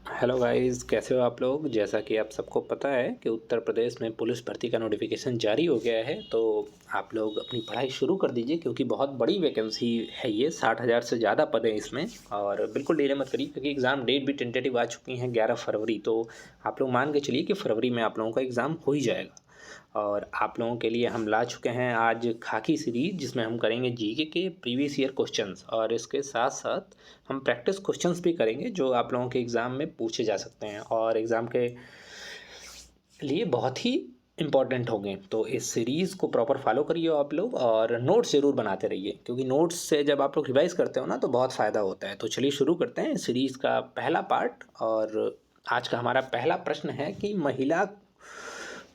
Hello guys, कैसे हो आप लोग। जैसा कि आप सबको पता है कि उत्तर प्रदेश में पुलिस भर्ती का नोटिफिकेशन जारी हो गया है। तो आप लोग अपनी पढ़ाई शुरू कर दीजिए क्योंकि बहुत बड़ी वैकेंसी है। ये 60,000 से ज़्यादा पद हैं इसमें। और बिल्कुल डिले मत करिए क्योंकि एग्ज़ाम डेट भी टेंटेटिव आ चुकी हैं 11 फरवरी। तो आप लोग मान के चलिए कि फरवरी में आप लोगों का एग्ज़ाम हो ही जाएगा। और आप लोगों के लिए हम ला चुके हैं आज खाकी सीरीज, जिसमें हम करेंगे जीके के प्रीवियस ईयर क्वेश्चंस और इसके साथ साथ हम प्रैक्टिस क्वेश्चंस भी करेंगे जो आप लोगों के एग्ज़ाम में पूछे जा सकते हैं और एग्ज़ाम के लिए बहुत ही इम्पॉर्टेंट होंगे। तो इस सीरीज़ को प्रॉपर फॉलो करिए आप लोग और नोट्स ज़रूर बनाते रहिए क्योंकि नोट्स से जब आप लोग रिवाइज़ करते हो ना तो बहुत फ़ायदा होता है। तो चलिए शुरू करते हैं सीरीज़ का पहला पार्ट। और आज का हमारा पहला प्रश्न है कि महिला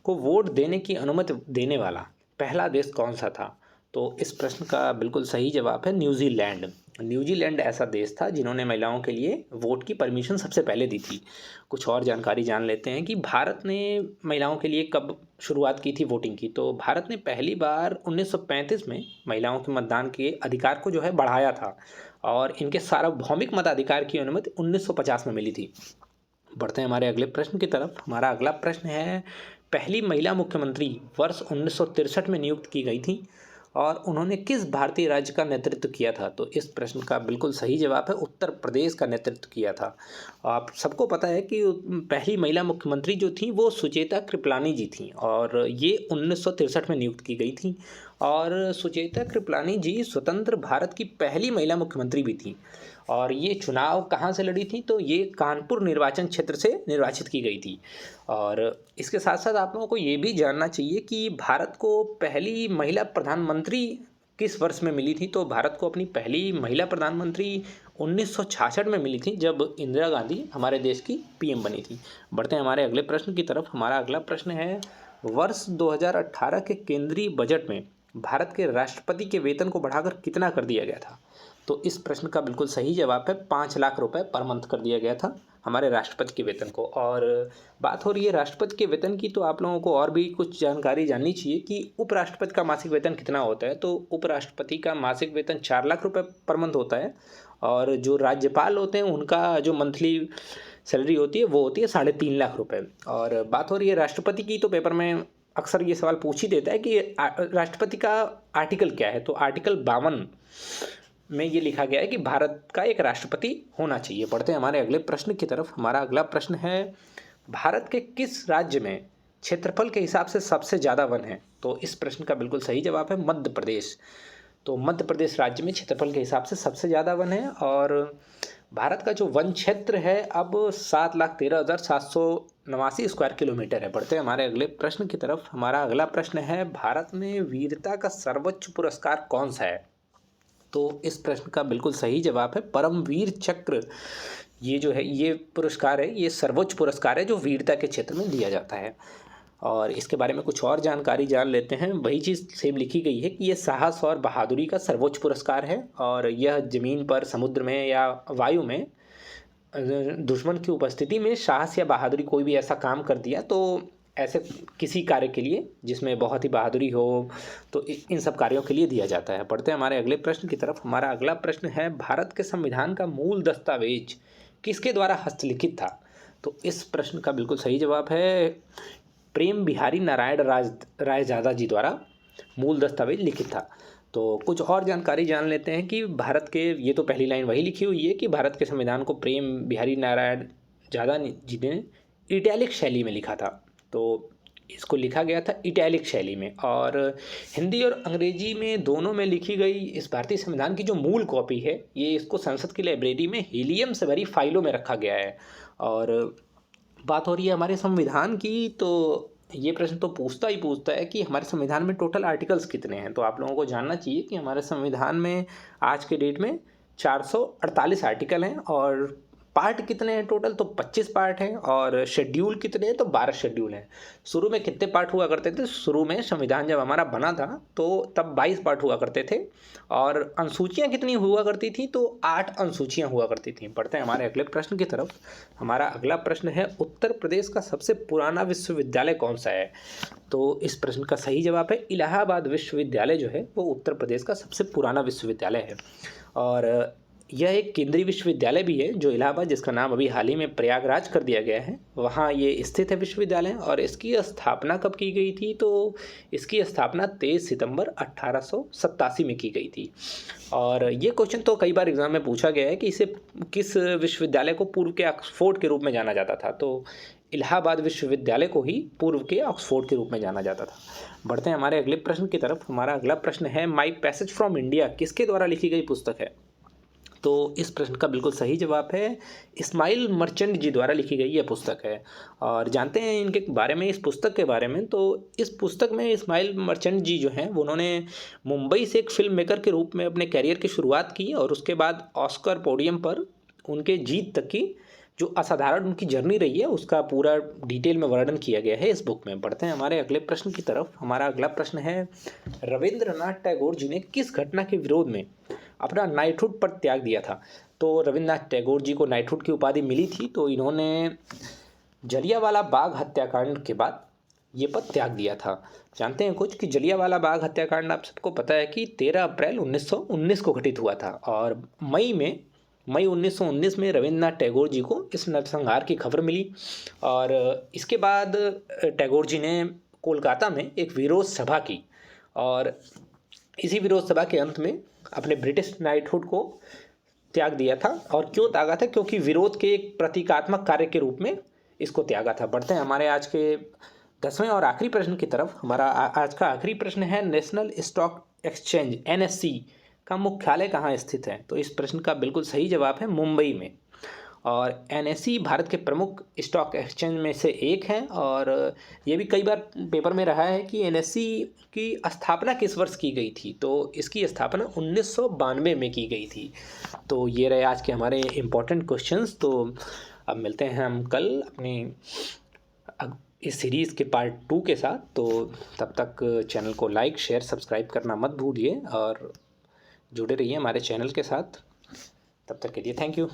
को वोट देने की अनुमति देने वाला पहला देश कौन सा था। तो इस प्रश्न का बिल्कुल सही जवाब है न्यूजीलैंड। न्यूजीलैंड ऐसा देश था जिन्होंने महिलाओं के लिए वोट की परमिशन सबसे पहले दी थी। कुछ और जानकारी जान लेते हैं कि भारत ने महिलाओं के लिए कब शुरुआत की थी वोटिंग की। तो भारत ने पहली बार 1935 में महिलाओं के मतदान के अधिकार को जो है बढ़ाया था और इनके सार्वभौमिक मताधिकार की अनुमति 1950 में मिली थी। बढ़ते हैं हमारे अगले प्रश्न की तरफ। हमारा अगला प्रश्न है, पहली महिला मुख्यमंत्री वर्ष 1963 में नियुक्त की गई थी और उन्होंने किस भारतीय राज्य का नेतृत्व किया था। तो इस प्रश्न का बिल्कुल सही जवाब है उत्तर प्रदेश का नेतृत्व किया था। आप सबको पता है कि पहली महिला मुख्यमंत्री जो थी वो सुचेता कृपलानी जी थी और ये 1963 में नियुक्त की गई थी। और सुचेता कृपलानी जी स्वतंत्र भारत की पहली महिला मुख्यमंत्री भी थी। और ये चुनाव कहाँ से लड़ी थी, तो ये कानपुर निर्वाचन क्षेत्र से निर्वाचित की गई थी। और इसके साथ साथ आप लोगों को ये भी जानना चाहिए कि भारत को पहली महिला प्रधानमंत्री किस वर्ष में मिली थी। तो भारत को अपनी पहली महिला प्रधानमंत्री 1966 में मिली थी जब इंदिरा गांधी हमारे देश की पीएम बनी थी। बढ़ते हैं हमारे अगले प्रश्न की तरफ। हमारा अगला प्रश्न है, वर्ष 2018 के केंद्रीय बजट में भारत के राष्ट्रपति के वेतन को बढ़ाकर कितना कर दिया गया था। तो इस प्रश्न का बिल्कुल सही जवाब है 5 लाख रुपए पर मंथ कर दिया गया था हमारे राष्ट्रपति के वेतन को। और बात हो रही है राष्ट्रपति के वेतन की, तो आप लोगों को और भी कुछ जानकारी जाननी चाहिए कि उपराष्ट्रपति का मासिक वेतन कितना होता है। तो उपराष्ट्रपति का मासिक वेतन 4 लाख रुपए पर मंथ होता है और जो राज्यपाल होते हैं उनका जो मंथली सैलरी होती है वो होती है 3.5 लाख रुपए। और बात हो रही है राष्ट्रपति की, तो पेपर में अक्सर ये सवाल पूछ ही देता है कि राष्ट्रपति का आर्टिकल क्या है। तो आर्टिकल 52 में ये लिखा गया है कि भारत का एक राष्ट्रपति होना चाहिए। बढ़ते हैं हमारे अगले प्रश्न की तरफ। हमारा अगला प्रश्न है, भारत के किस राज्य में क्षेत्रफल के हिसाब से सबसे ज़्यादा वन है। तो इस प्रश्न का बिल्कुल सही जवाब है मध्य प्रदेश। तो मध्य प्रदेश राज्य में क्षेत्रफल के हिसाब से सबसे ज़्यादा वन है और भारत का जो वन क्षेत्र है अब 7,13,789 स्क्वायर किलोमीटर है। बढ़ते हैं हमारे अगले प्रश्न की तरफ। हमारा अगला प्रश्न है, भारत में वीरता का सर्वोच्च पुरस्कार कौन सा है। तो इस प्रश्न का बिल्कुल सही जवाब है परमवीर चक्र। ये जो है ये पुरस्कार है, ये सर्वोच्च पुरस्कार है जो वीरता के क्षेत्र में दिया जाता है। और इसके बारे में कुछ और जानकारी जान लेते हैं। वही चीज़ सेम लिखी गई है कि ये साहस और बहादुरी का सर्वोच्च पुरस्कार है और यह ज़मीन पर, समुद्र में या वायु में दुश्मन की उपस्थिति में साहस या बहादुरी कोई भी ऐसा काम कर दिया, तो ऐसे किसी कार्य के लिए जिसमें बहुत ही बहादुरी हो, तो इन सब कार्यों के लिए दिया जाता है। पढ़ते हैं हमारे अगले प्रश्न की तरफ। हमारा अगला प्रश्न है, भारत के संविधान का मूल दस्तावेज किसके द्वारा हस्तलिखित था। तो इस प्रश्न का बिल्कुल सही जवाब है प्रेम बिहारी नारायण रायजादा जी द्वारा मूल दस्तावेज लिखित था। तो कुछ और जानकारी जान लेते हैं कि भारत के, ये तो पहली लाइन वही लिखी हुई है कि भारत के संविधान को प्रेम बिहारी नारायण जादा जी ने इटैलिक शैली में लिखा था। तो इसको लिखा गया था इटैलिक शैली में और हिंदी और अंग्रेजी में दोनों में लिखी गई इस भारतीय संविधान की जो मूल कॉपी है, ये इसको संसद की लाइब्रेरी में हीलियम से भरी फाइलों में रखा गया है। और बात हो रही है हमारे संविधान की, तो ये प्रश्न तो पूछता ही पूछता है कि हमारे संविधान में टोटल आर्टिकल्स कितने हैं। तो आप लोगों को जानना चाहिए कि हमारे संविधान में आज के डेट में 448 आर्टिकल हैं और पार्ट कितने हैं टोटल, तो 25 पार्ट हैं और शेड्यूल कितने हैं, तो 12 शेड्यूल हैं। शुरू में कितने पार्ट हुआ करते थे, शुरू में संविधान जब हमारा बना था तो तब 22 पार्ट हुआ करते थे और अनुसूचियाँ कितनी हुआ करती थी, तो 8 अनुसूचियाँ हुआ करती थी। पढ़ते हैं हमारे अगले प्रश्न की तरफ। हमारा अगला प्रश्न है, उत्तर प्रदेश का सबसे पुराना विश्वविद्यालय कौन सा है। तो इस प्रश्न का सही जवाब है इलाहाबाद विश्वविद्यालय जो है वो उत्तर प्रदेश का सबसे पुराना विश्वविद्यालय है। और यह एक केंद्रीय विश्वविद्यालय भी है जो इलाहाबाद, जिसका नाम अभी हाल ही में प्रयागराज कर दिया गया है, वहाँ ये स्थित है विश्वविद्यालय। और इसकी स्थापना कब की गई थी? तो इसकी स्थापना 23 सितंबर 1887 में की गई थी। और ये क्वेश्चन तो कई बार एग्जाम में पूछा गया है कि इसे किस विश्वविद्यालय को पूर्व के ऑक्सफोर्ड के रूप में जाना जाता था, तो इलाहाबाद विश्वविद्यालय को ही पूर्व के ऑक्सफोर्ड के रूप में जाना जाता था। बढ़ते हैं हमारे अगले प्रश्न की तरफ। हमारा अगला प्रश्न है, माई पैसेज फ्रॉम इंडिया किसके द्वारा लिखी गई पुस्तक है? तो इस प्रश्न का बिल्कुल सही जवाब है, इस्माइल मर्चेंट जी द्वारा लिखी गई यह पुस्तक है। और जानते हैं इनके बारे में, इस पुस्तक के बारे में। तो इस पुस्तक में इस्माइल मर्चेंट जी जो हैं, उन्होंने मुंबई से एक फिल्म मेकर के रूप में अपने कैरियर की शुरुआत की, और उसके बाद ऑस्कर पोडियम पर उनके जीत तक की जो असाधारण उनकी जर्नी रही है, उसका पूरा डिटेल में वर्णन किया गया है इस बुक में। बढ़ते हैं हमारे अगले प्रश्न की तरफ। हमारा अगला प्रश्न है, रविंद्रनाथ टैगोर जी ने किस घटना के विरोध में अपना नाइटहुड पद त्याग दिया था? तो रविंद्रनाथ टैगोर जी को नाइटहुड की उपाधि मिली थी, तो इन्होंने जलियांवाला बाग हत्याकांड के बाद ये पद त्याग दिया था। जानते हैं कुछ कि जलियांवाला बाग हत्याकांड आप सबको पता है कि 13 अप्रैल 1919 को घटित हुआ था, और मई 1919 में रविंद्रनाथ टैगोर जी को इस नरसंहार की खबर मिली। और इसके बाद टैगोर जी ने कोलकाता में एक विरोध सभा की, और इसी विरोध सभा के अंत में अपने ब्रिटिश नाइटहुड को त्याग दिया था। और क्यों त्यागा था? क्योंकि विरोध के एक प्रतीकात्मक कार्य के रूप में इसको त्यागा था। बढ़ते हैं हमारे आज के 10वें और आखिरी प्रश्न की तरफ। हमारा आज का आखिरी प्रश्न है, नेशनल स्टॉक एक्सचेंज NSE का मुख्यालय कहाँ स्थित है? तो इस प्रश्न का बिल्कुल सही जवाब है मुंबई में। और NSE भारत के प्रमुख स्टॉक एक्सचेंज में से एक है, और ये भी कई बार पेपर में रहा है कि NSE की स्थापना किस वर्ष की गई थी? तो इसकी स्थापना 1992 में की गई थी। तो ये रहे आज के हमारे इम्पोर्टेंट क्वेश्चंस। तो अब मिलते हैं हम कल अपनी इस सीरीज़ के पार्ट 2 के साथ। तो तब तक चैनल को लाइक, शेयर, सब्सक्राइब करना मत भूलिए, और जुड़े रहिए हमारे चैनल के साथ। तब तक के लिए थैंक यू।